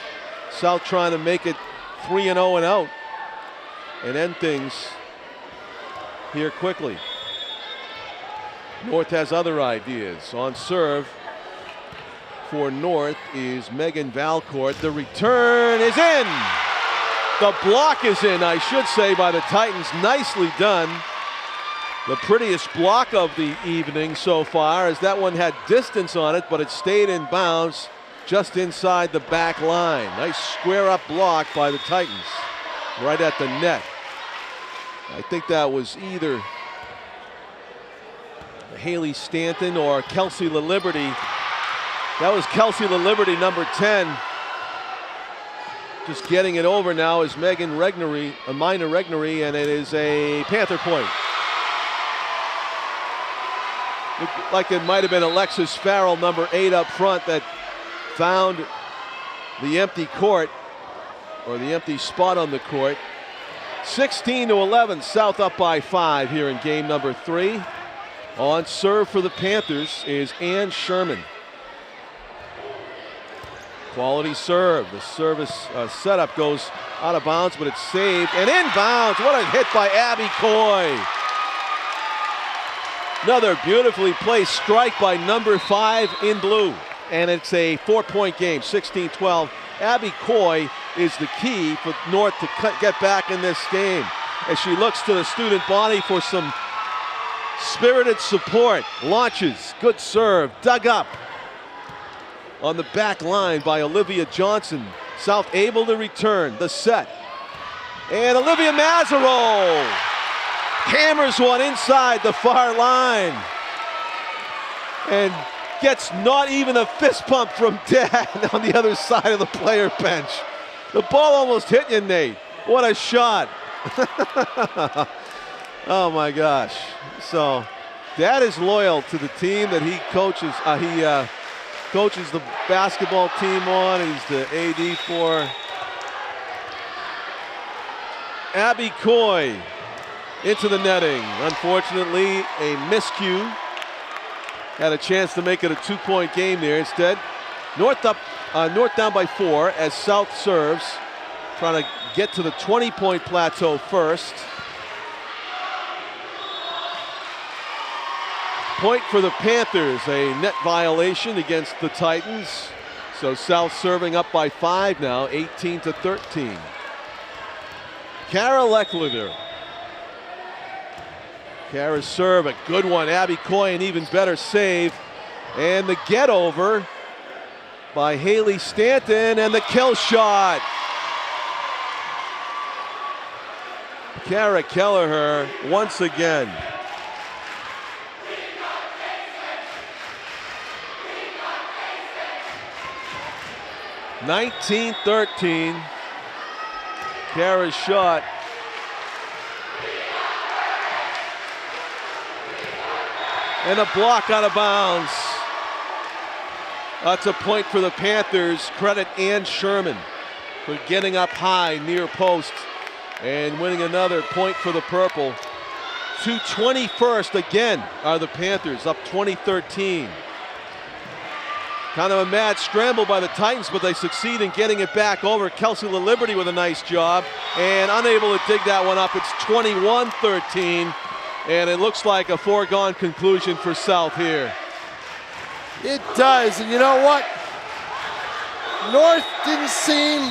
South trying to make it 3-0 and out and end things here quickly. North has other ideas. On serve for North is Megan Valcourt. The return is in. The block is in, I should say, by the Titans. Nicely done. The prettiest block of the evening so far, as that one had distance on it, but it stayed in bounds just inside the back line. Nice square up block by the Titans right at the net. I think that was either Haley Stanton or Kelsey LaLiberty. That was Kelsey LaLiberty, number 10. Just getting it over now is Megan Regnery, Mina Regnery, and it is a Panther point. Looked like it might have been Alexis Farrell, number 8 up front, that found the empty court, or the empty spot on the court. 16-11, South up by 5 here in game number 3. On serve for the Panthers is Ann Sherman. Quality serve. The service setup goes out of bounds, but it's saved and in bounds. What a hit by Abby Coy. Another beautifully placed strike by number 5 in blue. And it's a 4-point game, 16-12. Abby Coy is the key for North to get back in this game, as she looks to the student body for some spirited support. Launches, good serve, dug up on the back line by Olivia Johnson. South able to return the set. And Olivia Mazzaro hammers one inside the far line and gets not even a fist pump from Dad on the other side of the player bench. The ball almost hit you, Nate. What a shot. Oh my gosh. So Dad is loyal to the team that he coaches. He coaches the basketball team on. He's the AD for. Abby Coy into the netting. Unfortunately, a miscue. Had a chance to make it a 2-point game there. Instead, North down by 4 as South serves, trying to get to the 20-point plateau first. Point for the Panthers, a net violation against the Titans. So South serving up by 5 now, 18-13. Kara Lechleder. Kara's serve, a good one. Abby Coy, an even better save. And the get over by Haley Stanton, and the kill shot. Kara Kelleher once again. (19-13). Kara's shot. And a block out of bounds. That's a point for the Panthers. Credit Ann Sherman for getting up high near post and winning another point for the Purple. To 21st again are the Panthers, up 20-13. Kind of a mad scramble by the Titans, but they succeed in getting it back over. Kelsey LaLiberty with a nice job and unable to dig that one up. It's 21-13, and it looks like a foregone conclusion for South here. It does, and you know what? North didn't seem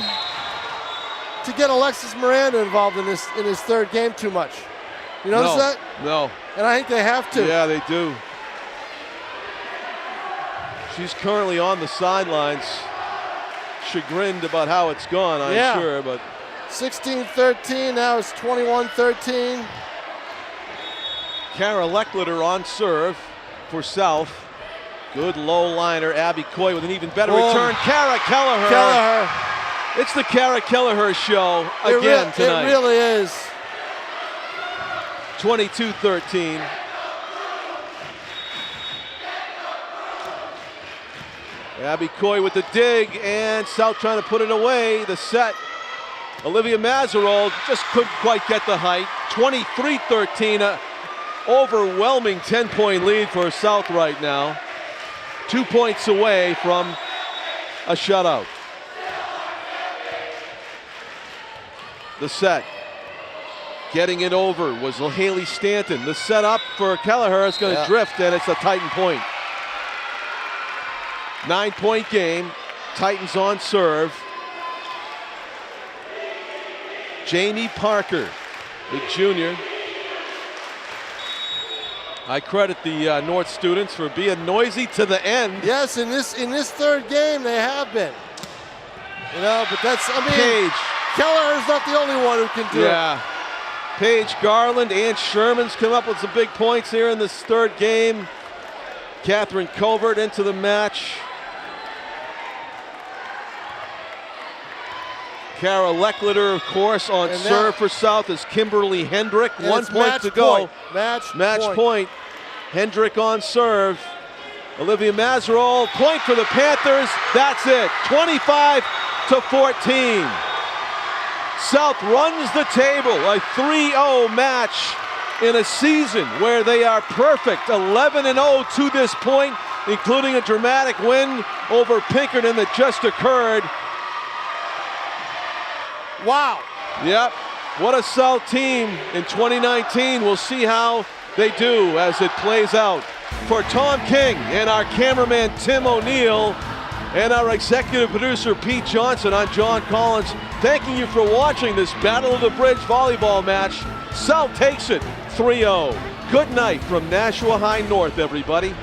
to get Alexis Miranda involved in his third game too much. You notice that? No. And I think they have to. Yeah, they do. She's currently on the sidelines, chagrined about how it's gone, I'm sure. But 16-13, now it's 21-13. Kara Leckliter on serve for South. Good low liner, Abby Coy with an even better return. Kara Kelleher. It's the Kara Kelleher show again tonight. It really is. 22-13. Abby Coy with the dig, and South trying to put it away. The set. Olivia Mazarol just couldn't quite get the height. 23-13, overwhelming 10-point lead for South right now. 2 points away from a shutout. The set. Getting it over was Haley Stanton. The setup for Kelleher is going to drift, and it's a Titan point. 9-point game. Titans on serve. Jamie Parker, the junior. I credit the North students for being noisy to the end. Yes, in this third game they have been. You know, but that's, I mean, Paige. Kelleher's not the only one who can do it. Paige Garland, Ann Sherman's come up with some big points here in this third game. Catherine Covert into the match. Kara Leckliter, of course, on serve for South is Kimberly Hendrick. 1 point to go. Match point. Hendrick on serve. Olivia Mazarol, point for the Panthers. That's it. 25-14. South runs the table. A 3-0 match in a season where they are perfect. 11-0 to this point, including a dramatic win over Pinkerton that just occurred. Wow. Yep. What a South team in 2019. We'll see how they do as it plays out. For Tom King and our cameraman Tim O'Neill and our executive producer Pete Johnson, I'm John Collins, thanking you for watching this Battle of the Bridge volleyball match. South takes it 3-0. Good night from Nashua High North, everybody.